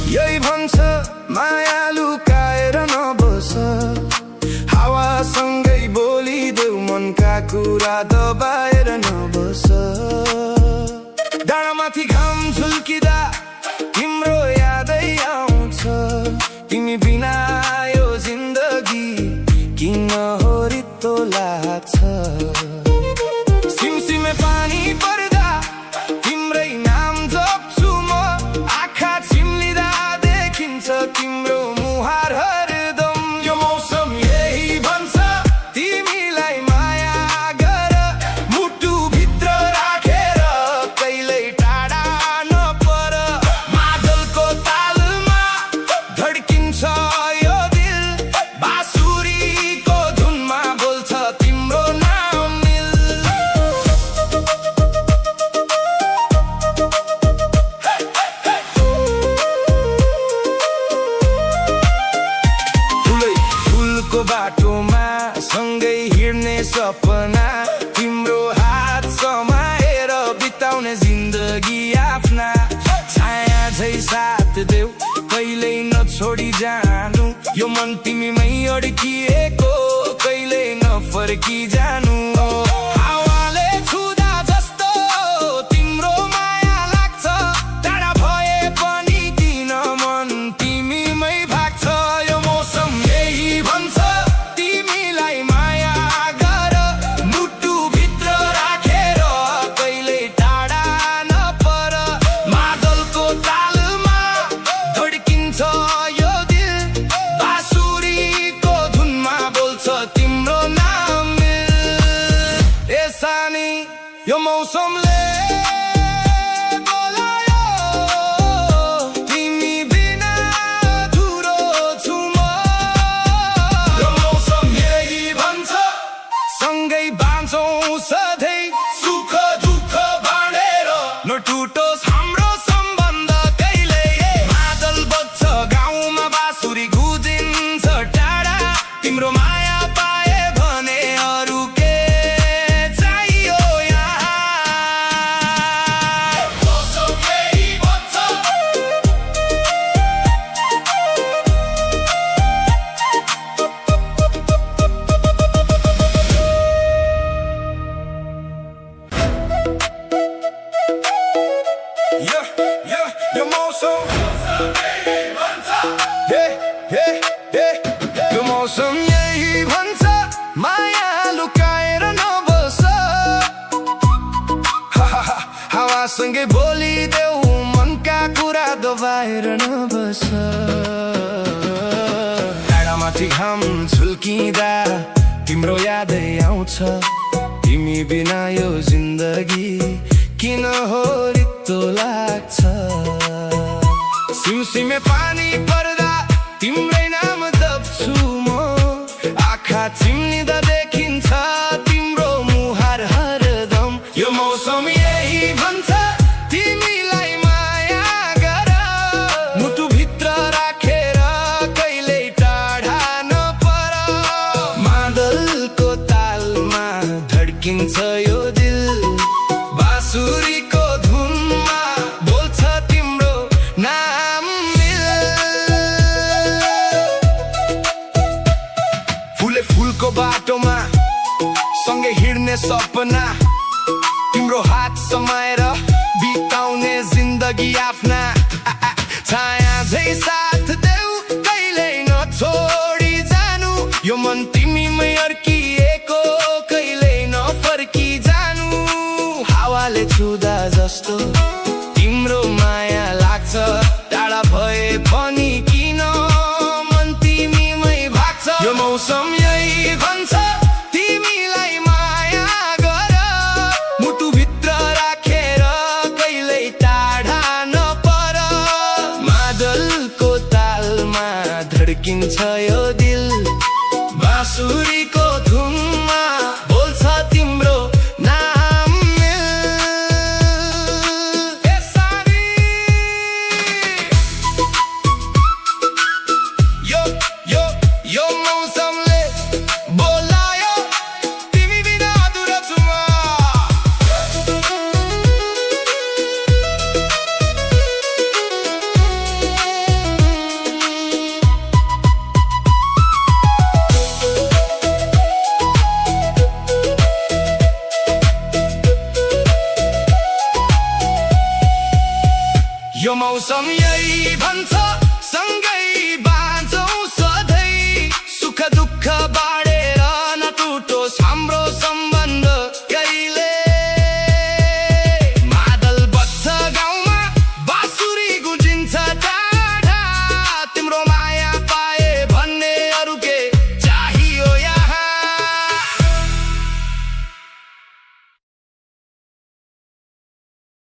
यही भन्छ माया लुकाएर नबस, हावासँगै बोलिदेऊ मनका कुरा दबाएर नबस। डाँडामाथि घाम झुल्किँदा तिम्रो यादै आउँछ, तिमी बिना यो जिन्दगी किन हो रित्तो लाग्छ। सिमसिमे पानी पर्दा तिम्रै नाम जप्छु म, आँखा चिम्लिँदा देखिन्छ तिम्रो मुहार हरदम। यो मौसम यही भन्छ तिमीलाई माया गर, मुटु भित्र राखेर कहिल्यै टाढा नपर। मादलको तालमा धड्किन्छ यो दिल, बाँसुरीको धुनमा बोल्छ तिम्रो नाम मिल। फुलको बाटोमा सँगै हिँड्ने सपना, तिम्रो हात समाएर बिताउने जिन्दगी आफ्ना। छाया झै साथ देऊ कहिल्यै नछोडी जानु, यो मन तिमीमै अड्किएको कहिल्यै नफर्की जानु। हावाले छुँदा जस्तो तिम्रो माया लाग्छ, टाढा भए पनि किन मन तिमीमै भाग्छ। यो मौसम यही भन्छ तिमीलाई माया गर, मुटु भित्र राखेर कहिल्यै टाढा नपर। मादलको तालमा धड्किन्छ यो दिल, बाँसुरीको धुनमा बोल्छ तिम्रो नाम मिल। ए सानी यो मौसमले बोलायो, तिमी बिना अधुरो छु म। यो मौसम यही भन्छ सँगै बाँचौँ सधैँ, सुख दुःख बाँडेर नटुटोस् हाम्रो सम्बन्ध कहिल्यै। मादल बज्छ गाउँमा, बाँसुरी गुजिन्छ टाढा, तिम्रो माया पाए भने अरू के चाहियो यहाँ। मौसम यही भन्छ यो मौसम यो मौसम यही भन्छ माया लुकाएर नबस, हावासँगै बोलिदेऊ मनका कुरा दबाएर नबस। डाँडामाथि घाम झुल्किँदा तिम्रो यादै आउँछ, तिमी बिना यो जिन्दगी किन हो रित्तो लाग्छ। सिमसिमे पानी पर्दा तिम्रै नाम जप्छु म, आँखा चिम्लिँदा देखिन्छ तिम्रो मुहार हरदम। यो मौसम यही भन्छ तिमीलाई माया गर, मुटु भित्र राखेर कहिल्यै टाढा नपर। मादलको तालमा धड्किन्छ यो दिल, बाँसुरीको धुनमा बोल्छ तिम्रो नाम मिल। फुलको बाटोमा सँगै हिँड्ने सपना, तिम्रो हात समाएर बिताउने जिन्दगी आफ्ना। छाया झै साथ देऊ कहिल्यै नछोडी जानु, यो मन तिमीमै अड्किएको कहिल्यै नफर्की जानु। हावाले छुँदा जस्तो तिम्रो माया लाग्छ, टाढा भए पनि किन मन तिमीमै भाग्छ। यो मौसम यही भन्छ तिमीलाई माया गर, मुटु भित्र राखेर कहिल्यै टाढा नपर। मादलको तालमा धड्किन्छ यो दिल, बाँसुरीको धुनमा बोल्छ तिम्रो नाम मिल। ए सानी यो यो यो मौसमले बोलायो, तिमी बिना अधुरो छु म। यो मौसम यही भन्छ सँगै बाँचौँ सधैँ सुख दुःख बाँड